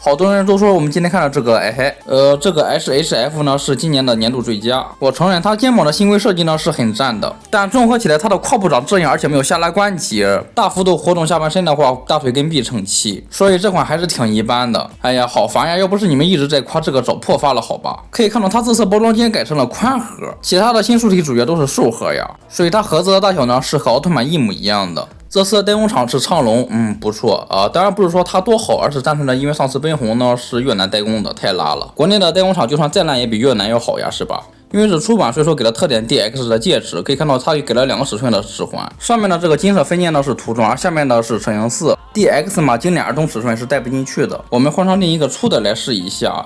好多人都说我们今天看的这个，这个 SHF 呢是今年的年度最佳。我承认它肩膀的新规设计呢是很赞的，但综合起来它的胯部长这样，而且没有下拉关节，大幅度活动下半身的话，大腿跟臂撑齐，所以这款还是挺一般的。哎呀，好烦呀！要不是你们一直在夸这个找破发了，好吧？可以看到它这次包装间改成了宽盒，其他的新素体主角都是瘦盒呀，所以它盒子的大小呢是和奥特曼一模一样的。这次的代工厂是昌龙，不错啊，当然不是说它多好，而是单纯的因为上次奔红呢是越南代工的，太拉了。国内的代工厂就算再烂也比越南要好呀，是吧？因为是出版，所以说给了特点 DX 的戒指，可以看到它给了2个尺寸的指环，上面的这个金色分件呢是涂装，而下面的是车型4。DX 嘛，精炼2种尺寸是带不进去的，我们换上另一个粗的来试一下，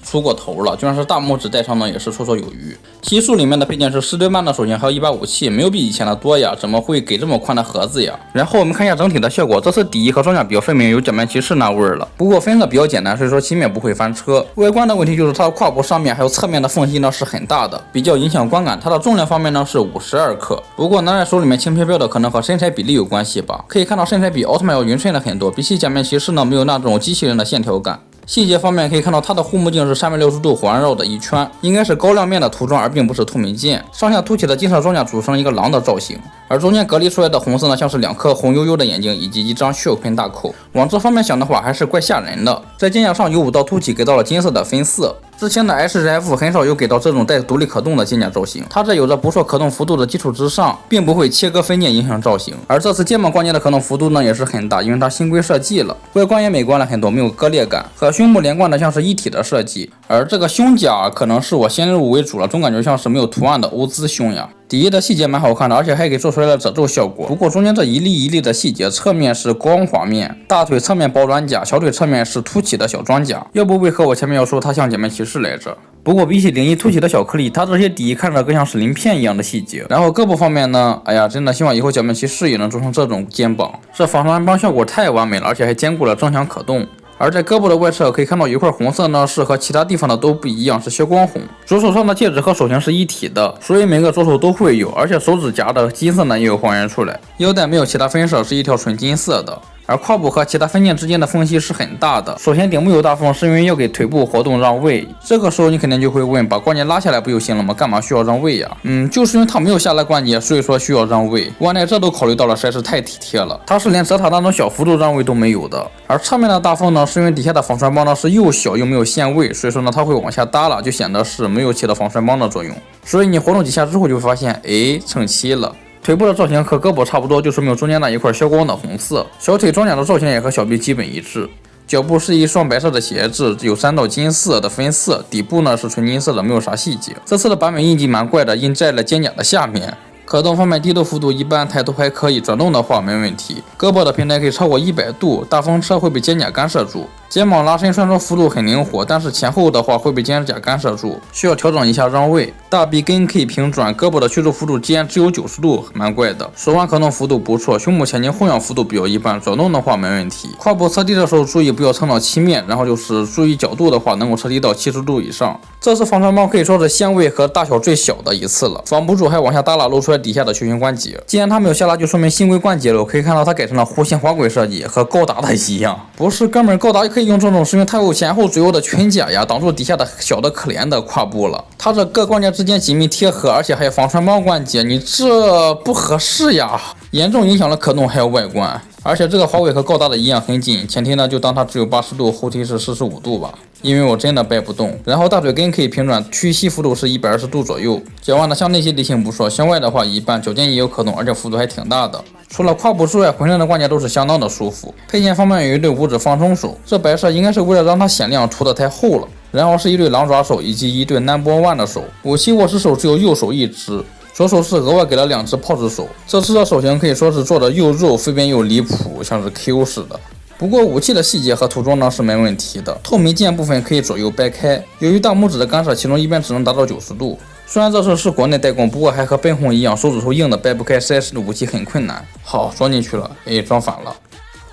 粗过头了，就算是大拇指戴上呢也是绰绰有余。奇数里面的配件是10对半的手型，还有一把武器，没有比以前的多呀，怎么会给这么宽的盒子呀？然后我们看一下整体的效果，这次底衣和装甲比较分明，有假面骑士那味儿了，不过分色比较简单，所以说漆面不会翻车。外观的问题就是它的胯部上面还有侧面的缝隙呢是很大的，比较影响观感。它的重量方面呢是52克，不过拿在手里面轻飘飘的，可能和身材比例有关系吧。可以看到身材比奥特曼要匀称了很多，比起假面骑士呢没有那种机器人的线条感。细节方面可以看到它的护目镜是360度环绕的一圈，应该是高亮面的涂装，而并不是透明件。上下凸起的金色装甲组成一个狼的造型，而中间隔离出来的红色呢，像是2颗红悠悠的眼睛以及一张血盆大口。往这方面想的话，还是怪吓人的。在肩胛上有5道凸起，给到了金色的分色。之前的 SHF 很少有给到这种带独立可动的肩胛造型，它这有着不错可动幅度的基础之上，并不会切割分件影响造型。而这次肩膀关节的可动幅度呢也是很大，因为它新规设计了，外观也美观了很多，没有割裂感，和胸部连贯的像是一体的设计。而这个胸甲可能是我先入为主了，总感觉像是没有图案的欧姿胸呀。底衣的细节蛮好看的，而且还给做出来了褶皱效果。不过中间这一粒一粒的细节，侧面是光滑面，大腿侧面薄软甲，小腿侧面是凸起的小装甲。要不为何我前面要说它像假面骑士来着？不过比起领衣凸起的小颗粒，它这些底衣看着更像是鳞片一样的细节。然后胳膊方面呢，哎呀，真的希望以后假面骑士也能做成这种肩膀，这防穿帮效果太完美了，而且还兼顾了正向可动。而在胳膊的外侧可以看到有一块红色呢，是和其他地方的都不一样，是消光红。左手上的戒指和手型是一体的，所以每个左手都会有，而且手指甲的金色呢也有还原出来。腰带没有其他分色，是一条纯金色的。而胯部和其他分件之间的缝隙是很大的。首先顶部有大缝，是因为要给腿部活动让位。这个时候你肯定就会问，把关节拉下来不就行了吗？干嘛需要让位呀？就是因为它没有下拉关节，所以说需要让位。原来这都考虑到了，实在是太体贴了。它是连泽塔那种小幅度让位都没有的。而侧面的大缝呢，是因为底下的防穿帮呢是又小又没有限位，所以说呢它会往下耷拉，就显得是没有起到防穿帮的作用。所以你活动几下之后就会发现，撑齐了。腿部的造型和胳膊差不多，就说明中间那一块消光的红色。小腿装甲的造型也和小臂基本一致。脚部是一双白色的鞋子，有3道金色的分色，底部呢是纯金色的，没有啥细节。这次的版本印记蛮怪的，印在了肩胛的下面。可动方面低头幅度一般，抬头还可以，转动的话没问题。胳膊的平台可以超过100度，大风车会被肩胛干涉住。肩膀拉伸拴着幅度很灵活，但是前后的话会被肩胛干涉住，需要调整一下让位。大臂根可以平转，胳膊的曲轴幅度竟然只有90度，蛮怪的。手腕可动幅度不错，胸部前倾后仰幅度比较一般，转动的话没问题。胯部侧地的时候注意不要撑到漆面，然后就是注意角度的话能够侧地到70度以上。这次防穿帮可以说是限位和大小最小的一次了，防不住还往下耷拉，露出来底下的球形关节。既然它没有下拉，就说明新规关节了。可以看到它改成了弧形滑轨设计，和高达的一样。不是哥们儿，高达可以用这种，是因为它有前后左右的裙甲呀，挡住底下的小的可怜的胯部了。它这各关节之间紧密贴合，而且还有防穿帮关节，你这不合适呀，严重影响了可动还有外观。而且这个滑轨和高达的一样很紧，前提呢就当它只有80度，后提是45度吧，因为我真的掰不动。然后大腿根可以平转，屈膝幅度是120度左右。脚腕呢向内些地形不错，向外的话一般，脚尖也有可动，而且幅度还挺大的。除了胯部之外，浑身的关节都是相当的舒服。配件方面有一对五指放松手，这摆设应该是为了让它显亮涂的太厚了。然后是一对狼爪手以及一对 No.1 的手。武器握持手只有右手一只。左手是额外给了2只炮制手，这次的手型可以说是做的又肉飞边又离谱，像是 Q 似的。不过武器的细节和涂装呢是没问题的，透明件部分可以左右掰开，由于大拇指的干涉，其中一边只能达到90度。虽然这次是国内代工，不过还和奔红一样，手指头硬的掰不开，CS 的武器很困难。好，装进去了，装反了。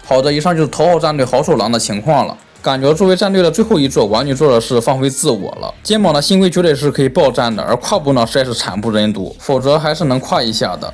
好的，以上就是头号战队好手狼的情况了。感觉作为战队的最后一座，玩具做的是放飞自我了。肩膀的新规绝对是可以爆战的，而胯部呢实在是惨不忍睹，否则还是能跨一下的。